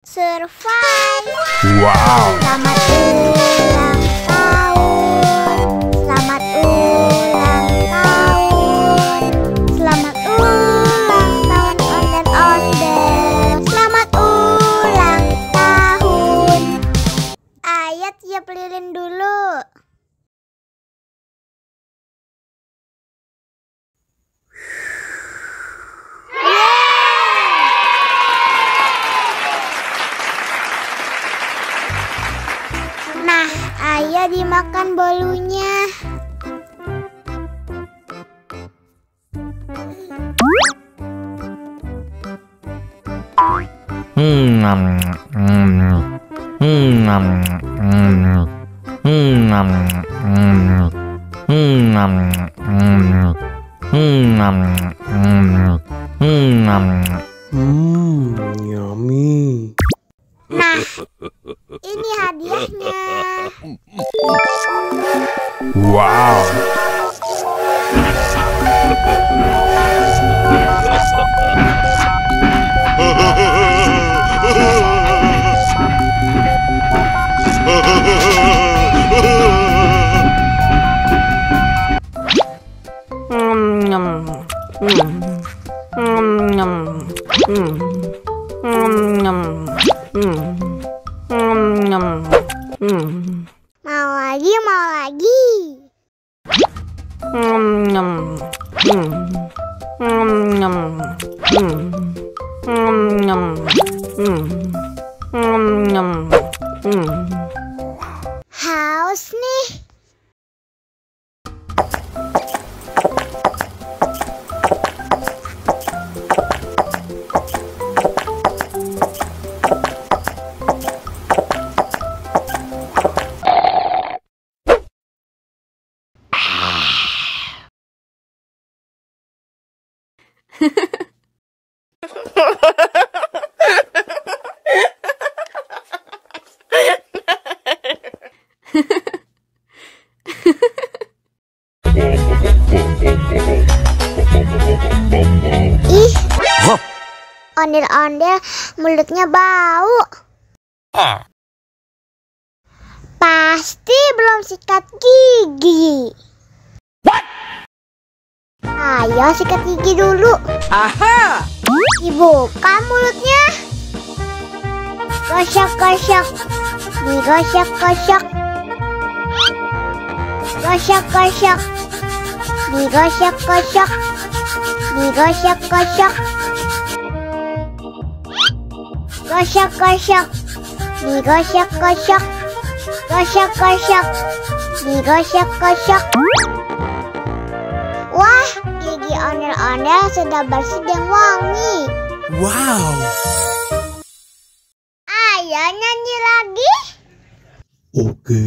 Survive. Wow. Selamat ulang tahun. Selamat ulang tahun. Selamat ulang tahun ondel-ondel. Selamat ulang tahun. Ayo tiup lilin dulu. Nah, ayo dimakan bolunya. Yummy. Nah, ini hadiahnya. Wow. Mau lagi, mau lagi. Haus nih. Ih, ondel-ondel mulutnya bau. Pasti belum sikat gigi. Ayo sikat gigi dulu. Aha! Dibuka mulutnya. Gosok-gosok. Digosok-gosok. Gosok-gosok. Digosok-gosok. Digosok-gosok. Gosok-gosok. Digosok-gosok. Gosok-gosok. Digosok-gosok. Wah, gigi ondel-ondel sudah bersih dan wangi. Wow! Ayo nyanyi lagi. Oke.